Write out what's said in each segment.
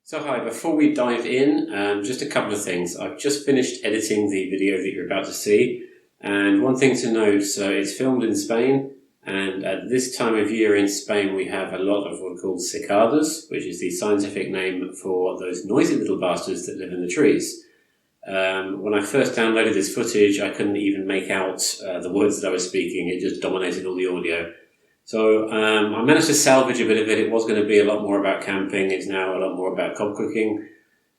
So hi, before we dive in, just a couple of things. I've just finished editing the video that you're about to see, and one thing to note, so it's filmed in Spain, and at this time of year in Spain we have a lot of what are called cicadas, which is the scientific name for those noisy little bastards that live in the trees. When I first downloaded this footage, I couldn't even make out the words that I was speaking. It just dominated all the audio. So I managed to salvage a bit of it. It was going to be a lot more about camping. It's now a lot more about cob cooking.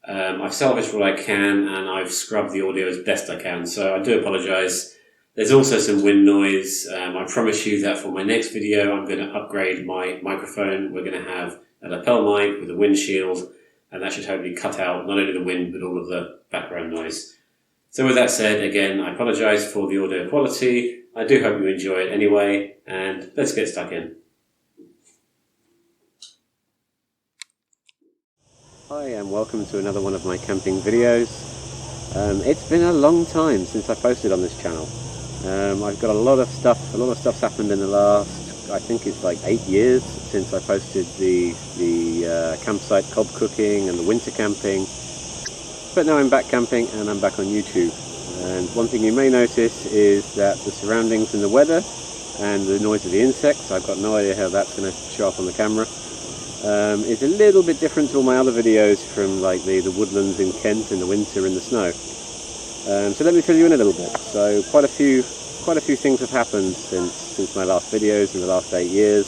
I've salvaged what I can, and I've scrubbed the audio as best I can. So I do apologise. There's also some wind noise. I promise you that for my next video, I'm going to upgrade my microphone. We're going to have a lapel mic with a windshield, and that should hopefully cut out not only the wind, but all of the background noise. So with that said, again, I apologise for the audio quality. I do hope you enjoy it anyway, and let's get stuck in. Hi, and welcome to another one of my camping videos. It's been a long time since I posted on this channel. I've got a lot of stuff's happened in the last, I think it's like 8 years since I posted the campsite cob cooking and the winter camping. But now I'm back camping and I'm back on YouTube. And one thing you may notice is that the surroundings and the weather and the noise of the insects, I've got no idea how that's going to show up on the camera, is a little bit different to all my other videos from like the woodlands in Kent in the winter and the snow. So let me fill you in a little bit. So quite a few things have happened since my last videos in the last 8 years.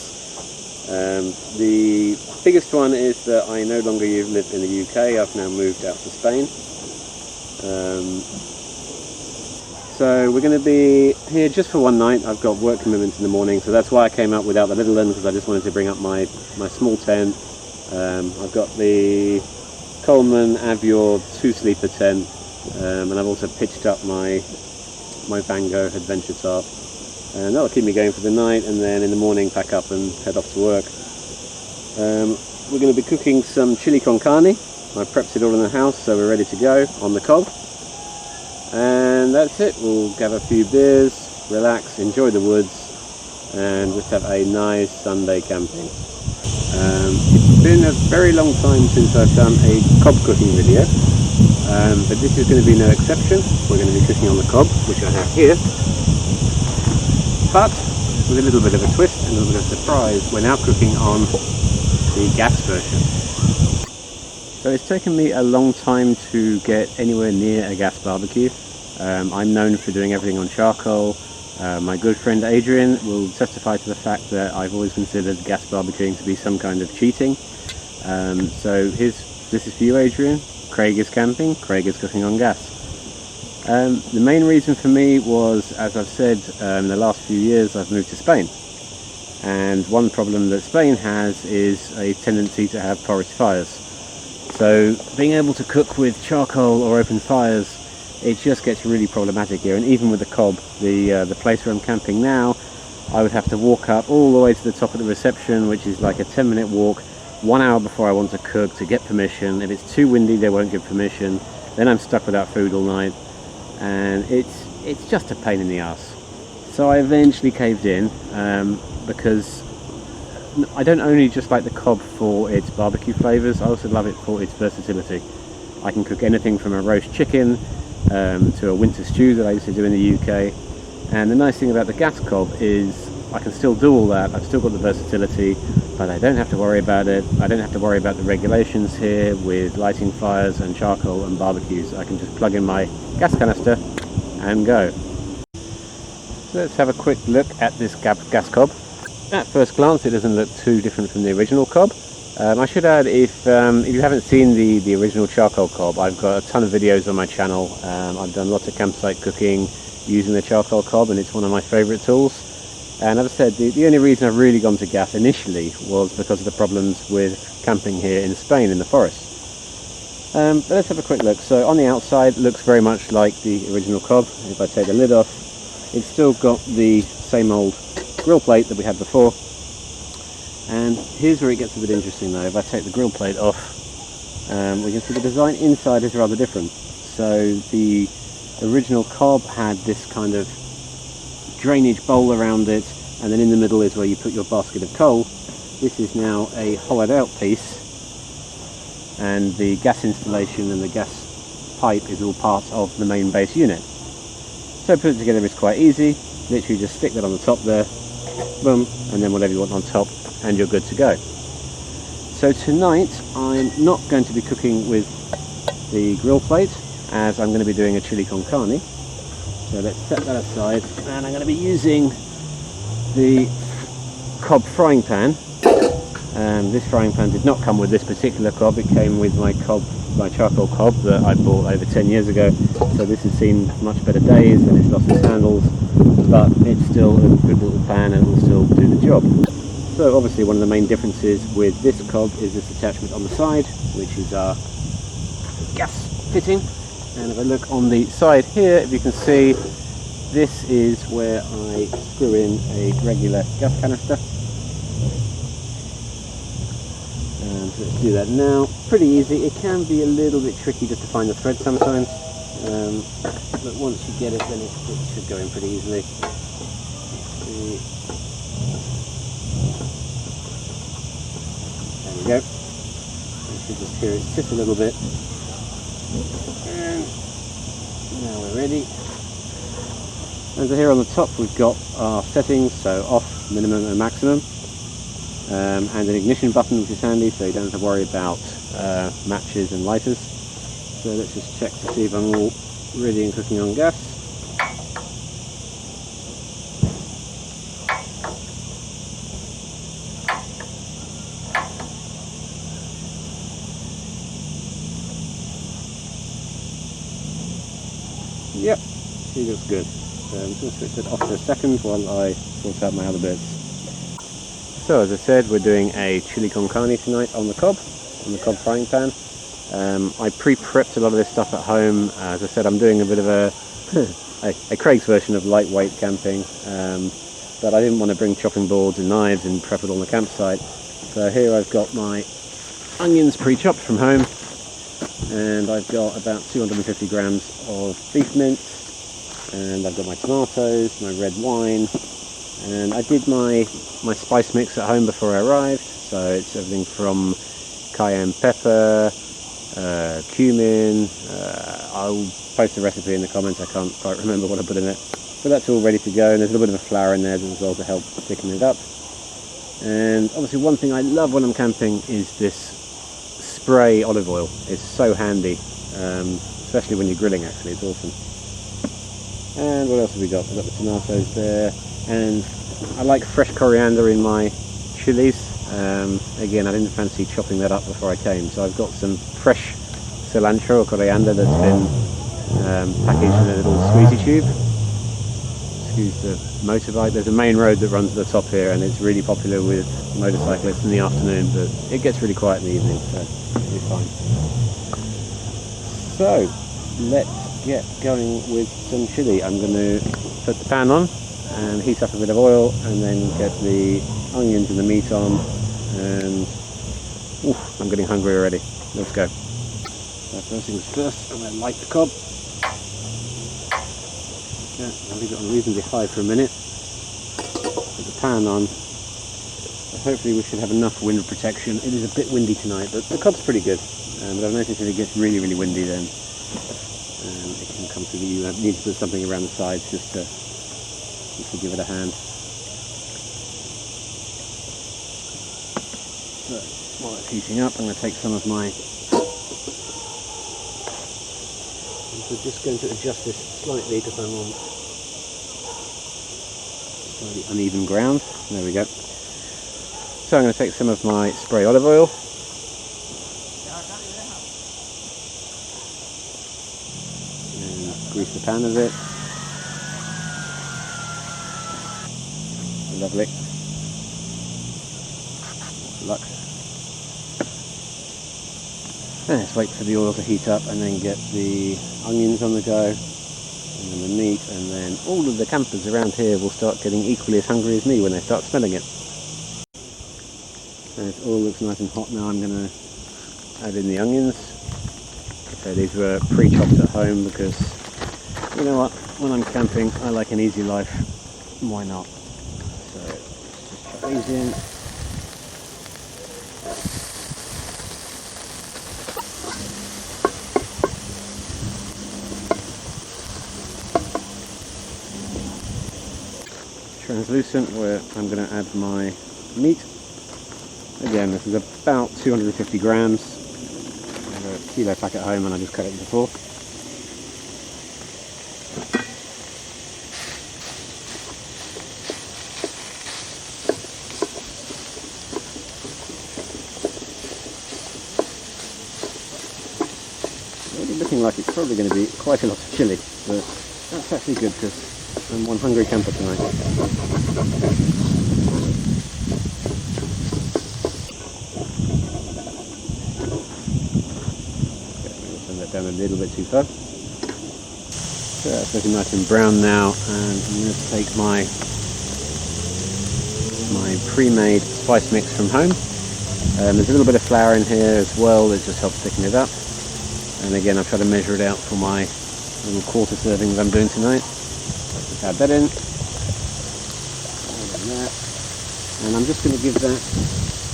The biggest one is that I no longer live in the UK. I've now moved out to Spain. So we're going to be here just for one night. I've got work commitments in the morning, so that's why I came up without the little one, because I just wanted to bring up my small tent. I've got the Coleman Avior 2-sleeper tent, and I've also pitched up my Bango adventure tarp, and that'll keep me going for the night, and then in the morning pack up and head off to work. We're going to be cooking some chili con carne. I prepped it all in the house, so we're ready to go on the cob. And that's it. We'll have a few beers, relax, enjoy the woods, and just have a nice Sunday camping. It's been a very long time since I've done a cob cooking video, but this is going to be no exception. We're going to be cooking on the cob, which I have here, but with a little bit of a twist and a little bit of surprise. We're now cooking on the gas version. So it's taken me a long time to get anywhere near a gas barbecue. I'm known for doing everything on charcoal. My good friend Adrian will testify to the fact that I've always considered gas barbecuing to be some kind of cheating. So this is for you, Adrian. Craig is camping, Craig is cooking on gas. The main reason for me was, as I've said, in the last few years I've moved to Spain. And one problem that Spain has is a tendency to have forest fires. So being able to cook with charcoal or open fires, it just gets really problematic here. And even with the cob, the place where I'm camping now, I would have to walk up all the way to the top of the reception, which is like a 10-minute walk, 1 hour before I want to cook to get permission. If it's too windy, they won't give permission. Then I'm stuck without food all night, and it's just a pain in the ass. So I eventually caved in, because I don't only just like the cob for its barbecue flavours, I also love it for its versatility. I can cook anything from a roast chicken to a winter stew that I used to do in the UK. And the nice thing about the gas cob is I can still do all that. I've still got the versatility, but I don't have to worry about it. I don't have to worry about the regulations here with lighting fires and charcoal and barbecues. I can just plug in my gas canister and go. So let's have a quick look at this gas cob. At first glance it doesn't look too different from the original cob. I should add, if you haven't seen the original charcoal cob, I've got a ton of videos on my channel. I've done lots of campsite cooking using the charcoal cob, and it's one of my favourite tools. And as I said, the only reason I've really gone to gas initially was because of the problems with camping here in Spain in the forest. But let's have a quick look. So on the outside it looks very much like the original cob. If I take the lid off, it's still got the same old grill plate that we had before. And here's where it gets a bit interesting though. If I take the grill plate off, we can see the design inside is rather different. So the original cob had this kind of drainage bowl around it, and then in the middle is where you put your basket of coal. This is now a hollowed out piece and the gas installation and the gas pipe is all part of the main base unit. So put it together is quite easy. Literally just stick that on the top there, boom, and then whatever you want on top, and you're good to go. So tonight I'm not going to be cooking with the grill plate, as I'm going to be doing a chili con carne. So let's set that aside, and I'm going to be using the Cobb frying pan. This frying pan did not come with this particular Cobb, it came with my charcoal Cobb that I bought over 10 years ago. So this has seen much better days and it's lost its handles, but it's still a good little pan and it will still do the job. So obviously one of the main differences with this Cobb is this attachment on the side, which is our gas fitting. And if I look on the side here, if you can see, this is where I screw in a regular gas canister. And let's do that now. Pretty easy. It can be a little bit tricky just to find the thread sometimes, but once you get it, then it should go in pretty easily. There we go. You should just hear it tip a little bit. And now we're ready. And so here on the top we've got our settings, so off, minimum and maximum. And an ignition button, which is handy, so you don't have to worry about matches and lighters. So let's just check to see if I'm all ready and cooking on gas. Yep, she looks good. So I'm just going to switch it off for a second while I sort out my other bits. So as I said, we're doing a chili con carne tonight on the Cobb frying pan. I pre-prepped a lot of this stuff at home. As I said, I'm doing a bit of a Craig's version of lightweight camping, but I didn't want to bring chopping boards and knives and prep it on the campsite. So here I've got my onions pre-chopped from home, and I've got about 250 grams of beef mince, and I've got my tomatoes, my red wine, and I did my spice mix at home before I arrived. So it's everything from cayenne pepper, cumin. I'll post the recipe in the comments. I can't quite remember what I put in it, but that's all ready to go. And there's a little bit of a flour in there as well to help thicken it up. And obviously one thing I love when I'm camping is this spray olive oil. It's so handy, especially when you're grilling. Actually, it's awesome. And what else have we got? We've got the tomatoes there, and I like fresh coriander in my chilies. Again, I didn't fancy chopping that up before I came, so I've got some fresh cilantro or coriander that's been packaged in a little squeezy tube. Excuse the motorbike. There's a main road that runs to the top here, and it's really popular with motorcyclists in the afternoon, but it gets really quiet in the evening, so it'll be fine. So let's get going with some chili. I'm going to put the pan on and heat up a bit of oil, and then get the onions and the meat on, and I'm getting hungry already. Let's go. So first things first, I'm going to light the Cobb. Yeah, I'll leave it on reasonably high for a minute. Put the pan on. So hopefully we should have enough wind protection. It is a bit windy tonight, but the Cobb's pretty good. But I've noticed if it gets really, really windy, then it can come through. You need to put something around the sides just to give it a hand. So while it's heating up, I'm going to take some of my... We're just going to adjust this slightly because I'm on slightly uneven ground. There we go. So I'm going to take some of my spray olive oil. And grease the pan a bit. Lovely. Luck. And let's wait for the oil to heat up, and then get the onions on the go, and then the meat, and then all of the campers around here will start getting equally as hungry as me when they start smelling it. And it all looks nice and hot now. I'm going to add in the onions. So these were pre-chopped at home because, you know what, when I'm camping I like an easy life. Why not? So just chop these in. translucent, where I'm going to add my meat. Again, this is about 250 grams. I have a kilo pack at home and I just cut it into 4. It's looking like it's probably going to be quite a lot of chili, but that's actually good because I'm one hungry camper tonight. Down a little bit too far. So that's looking nice and brown now, and I'm going to take my pre-made spice mix from home. There's a little bit of flour in here as well that just helps thicken it up. And again, I've tried to measure it out for my little quarter serving that I'm doing tonight. Just add that in. And I'm just going to give that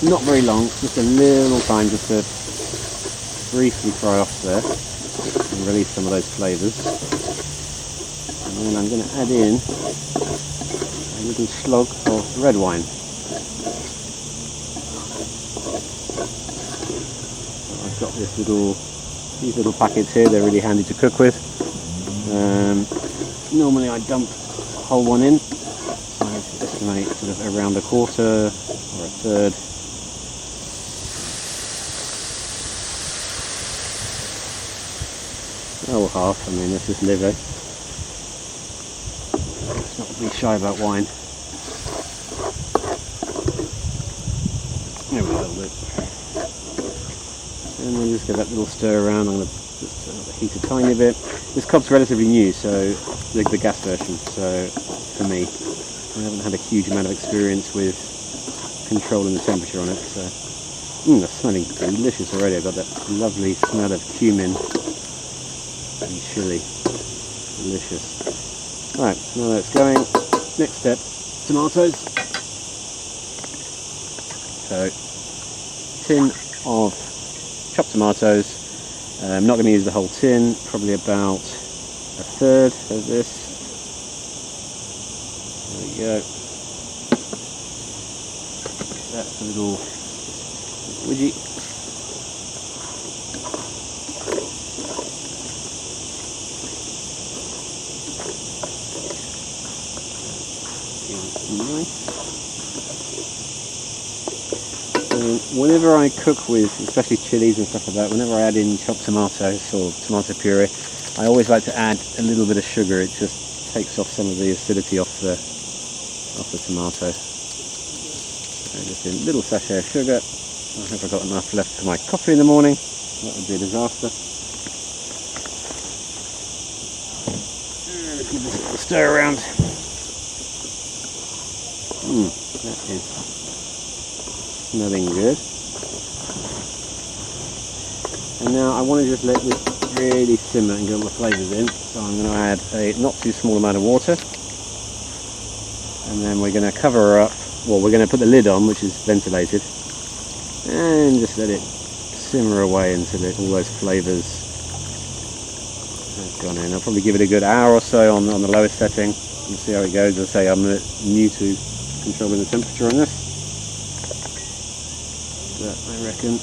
not very long, just a little time just to briefly fry off there and release some of those flavours. And then I'm going to add in a little slug of red wine. So I've got these little packets here, they're really handy to cook with. Normally I dump a whole one in, so I estimate sort of around a quarter or a third. Oh, half. I mean, this is liver. Let's not be shy about wine. Maybe a little bit. And then just give that little stir around. I'm going to just heat a tiny bit. This Cobb's relatively new, so the gas version. So for me, I haven't had a huge amount of experience with controlling the temperature on it. So, that's smelling delicious already. I've got that lovely smell of cumin and chili. Delicious. Right, now that's going. Next step, tomatoes. So, tin of chopped tomatoes. I'm not going to use the whole tin, probably about a third of this. There we go. That's a little widget. Nice. Whenever I cook with, especially chilies and stuff like that, whenever I add in chopped tomatoes or tomato puree, I always like to add a little bit of sugar. It just takes off some of the acidity off the tomato. So just a little sachet of sugar. I hope I've got enough left for my coffee in the morning. That would be a disaster. Let's give this a little stir around. That is smelling good. And now I want to just let this really simmer and get all the flavours in. So I'm going to add a not too small amount of water. And then we're going to cover her up. Well, we're going to put the lid on, which is ventilated. And just let it simmer away until all those flavours have gone in. I'll probably give it a good hour or so on the lowest setting and see how it goes. As I say, I'm new to controlling the temperature on this. But I reckon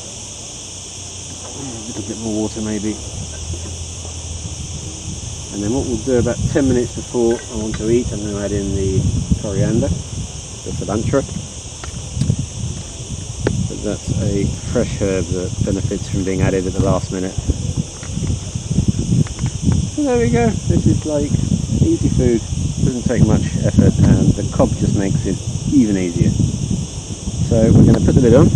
a little bit more water maybe. And then what we'll do about 10 minutes before I want to eat, I'm going to add in the coriander, the cilantro. But that's a fresh herb that benefits from being added at the last minute. So there we go. This is like easy food. Doesn't take much effort, and the Cobb just makes it even easier. So we're going to put the lid on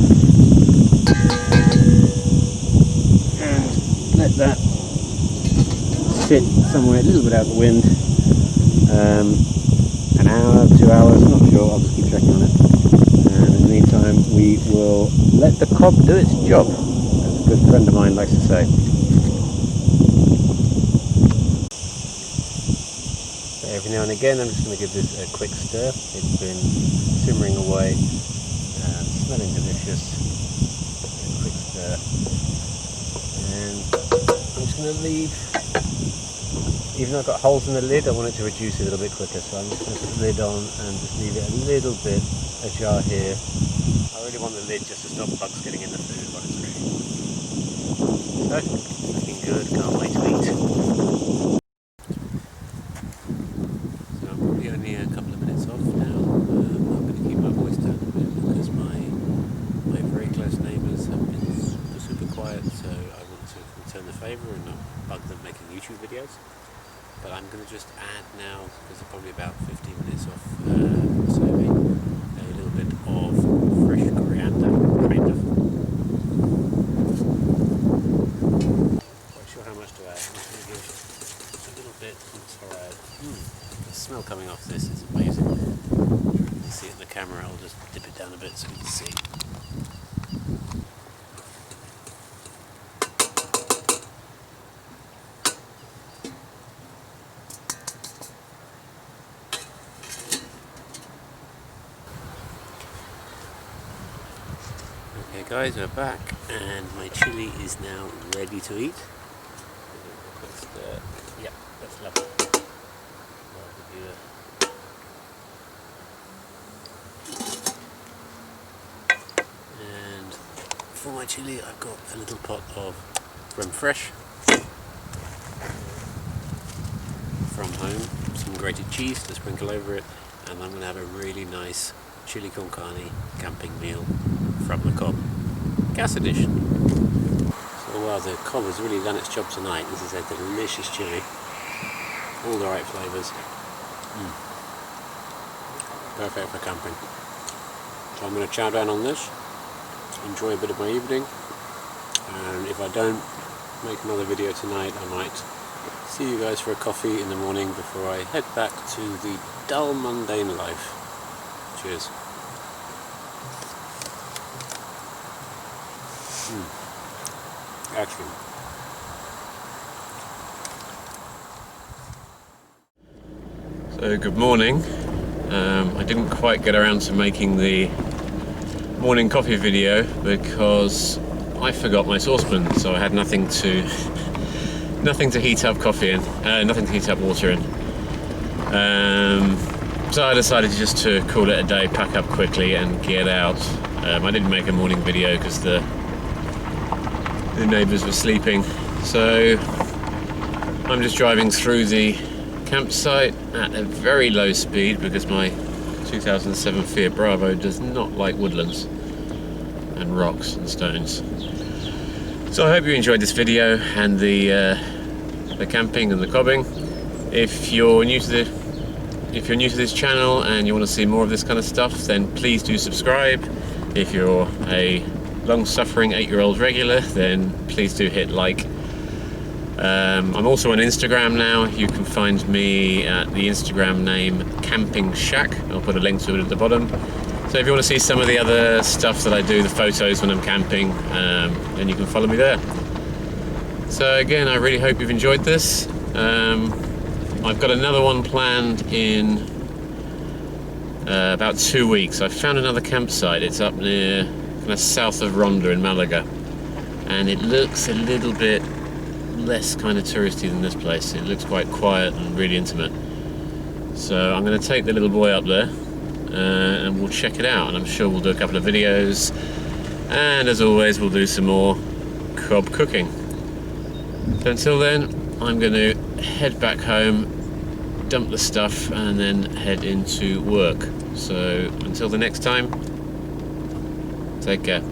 and let that sit somewhere a little bit out of the wind. An hour, 2 hours, I'm not sure, I'll just keep checking on it. And in the meantime we will let the Cobb do its job, as a good friend of mine likes to say. So every now and again I'm just going to give this a quick stir. It's been simmering away and smelling delicious. A quick stir. And I'm just going to leave even though I've got holes in the lid, I want it to reduce a little bit quicker, so I'm just going to put the lid on and just leave it a little bit ajar here. I really want the lid just to stop bugs getting in the food while it's cooking. So, looking good, can't wait to eat. So I'm probably only a couple of minutes off now. I'm going to keep my voice down a bit because my very close neighbours have been super quiet, so I want to return the favour and not bug them making YouTube videos. But I'm going to just add now, because I'm probably about 15 minutes off serving, a little bit of fresh coriander, kind of. Quite sure how much to add. I'm just going to give a little bit until the smell coming off this is amazing. You can see it in the camera. I'll just dip it down a bit so you can see. Okay guys, we're back and my chili is now ready to eat. Yeah, that's lovely. And for my chili I've got a little pot of creme fraiche from home, some grated cheese to sprinkle over it, and I'm going to have a really nice chili con carne camping meal from the Cobb gas edition. So while the Cobb has really done its job tonight, this is a delicious chili, all the right flavours, perfect for camping. So I'm going to chow down on this, enjoy a bit of my evening, and if I don't make another video tonight I might see you guys for a coffee in the morning before I head back to the dull mundane life. Cheers. Action. So good morning. I didn't quite get around to making the morning coffee video because I forgot my saucepan, so I had nothing to heat up coffee in, nothing to heat up water in. So I decided just to call it a day, pack up quickly and get out. I didn't make a morning video because the neighbours were sleeping, so I'm just driving through the campsite at a very low speed because my 2007 Fiat Bravo does not like woodlands and rocks and stones. So I hope you enjoyed this video and the camping and the cobbing. If you're new to this channel and you want to see more of this kind of stuff, then please do subscribe. If you're a long-suffering 8-year-old regular, then please do hit like. I'm also on Instagram now. You can find me at the Instagram name Camping Shack. I'll put a link to it at the bottom. So if you want to see some of the other stuff that I do, the photos when I'm camping, then you can follow me there. So again, I really hope you've enjoyed this. I've got another one planned in about 2 weeks. I've found another campsite. It's up near kind of south of Ronda in Malaga, and it looks a little bit less kind of touristy than this place. It looks quite quiet and really intimate. So I'm going to take the little boy up there and we'll check it out, and I'm sure we'll do a couple of videos, and as always we'll do some more Cobb cooking. So until then, I'm going to head back home, dump the stuff, and then head into work. So until the next time, take care.